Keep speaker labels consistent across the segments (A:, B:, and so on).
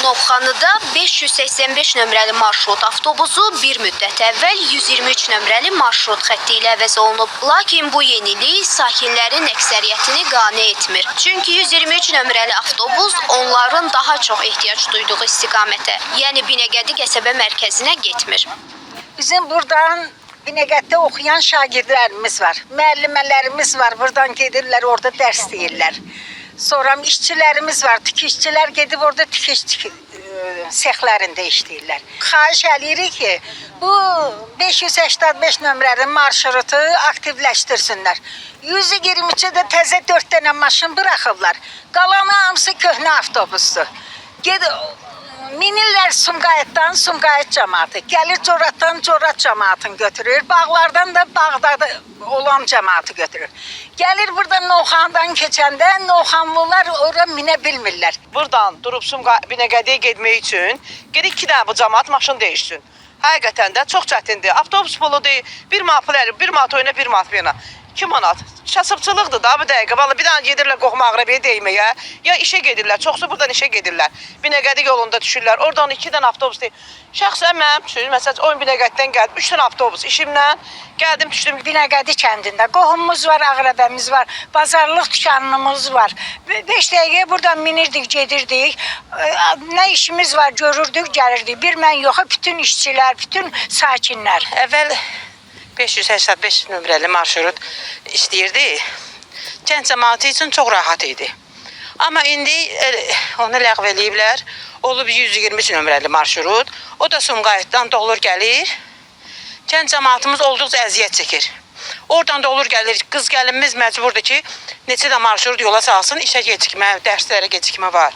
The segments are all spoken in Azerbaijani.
A: Novxanıda 585 nömrəli marşrut avtobusu bir müddət əvvəl 123 nömrəli marşrut xətti ilə əvəz olunub. Lakin bu yenilik sakinlərin əksəriyyətini qane etmir. Çünki 123 nömrəli avtobus onların daha çox ehtiyac duyduğu istiqamətə, yəni Binəqədi qəsəbə mərkəzinə getmir.
B: Bizim buradan Binəqədidə oxuyan şagirdlərimiz var. Müəllimələrimiz var. Buradan gedirlər, orada dərs deyirlər. Sonra işçilərimiz var. Tikişçilər gedib orada tikiş sexlərində işləyirlər. Xahiş edirik ki, bu 585 nömrəli marşrutu aktivləşdirsinlər. 123-də təzə 4 dənə maşın buraxıblar. Qalanı hamısı köhnə avtobusdur. Minirlər Sumqayıtdan Sumqayıt cəmaatı, gəlir Coratdan Corat cəmaatını götürür, bağlardan da Bağdada olan cəmaatı götürür. Gəlir burada Novxanıdan keçəndə Novxanlılar ora minə bilmirlər.
C: Buradan durub Binəqədiyə getmək üçün gedib 2 dənə bu cəmaat maşın dəyişsin. Həqiqətən də çox çətindir. Avtobus pulu deyil, 1 manat pul əlir, 1 manat oyuna, 1 manat bir yana. 2 manat. Kasıbçılıqdır da bu dəqiqə. Vallahi bir dənə gedirlər Qohum Ağrəbiyə dəyməyə, ya işə gedirlər. Çoxsu buradan işə gedirlər. Binəqədi yolunda düşürlər. Oradan 2 dənə avtobus deyil. Şəxsən mənim üçün, məsələn, 10 Binəqədidən gəldim, 3 dənə avtobus işimlə gəldim, düşdüm.
B: Binəqədi kəndində qohumumuz var, Ağrəbəmiz var, bazarlıq dükanımız var. 5 dəqiqə buradan minirdik, gedirdik. Nə işimiz var, görürdük, gəlirdik. Bir mən yox, bütün işçilər, bütün sakinlər.
C: Əvvəl 585 nömrəli marşrut işləyirdi. Kənd cəmaatı üçün çox rahat idi. Amma indi onu ləğv eləyiblər. Olub 123 nömrəli marşrut. O da Sumqayıtdan dolur gəlir. Kənd cəmaatımız olduqca əziyyət çəkir. Oradan da olur gəlir. Qız gəlinimiz məcburdur ki, neçə də marşrut yola salsın, işə gecikmə, dərslərə gecikmə var.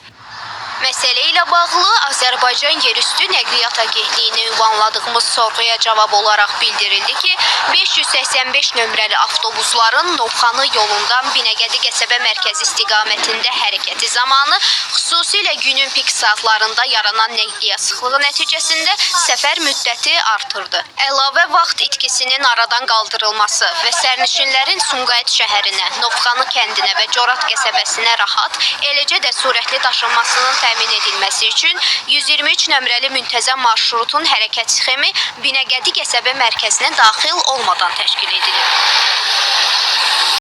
A: Məsələ ilə bağlı Azərbaycan Yerüstü Nəqliyyat Agentliyini ünvanladığımız sorğuya cavab olaraq bildirildi ki, 585 nömrəli avtobusların Novxanı yolundan Binəqədi qəsəbə mərkəzi istiqamətində hərəkəti zamanı, xüsusilə günün pik saatlarında yaranan nəqliyyat sıxlığı nəticəsində səfər müddəti artırdı. Əlavə vaxt itkisinin aradan qaldırılması və sərnişinlərin Sumqayıt şəhərinə, Novxanı kəndinə və Corat qəsəbəsinə rahat, eləcə də sürətli daşınmasının təmin edilməsi üçün 123 nömrəli müntəzəm marşrutun hərəkət sxemi Binəqədi qəsəbə mərkəzinə daxil olmadan təşkil edilir.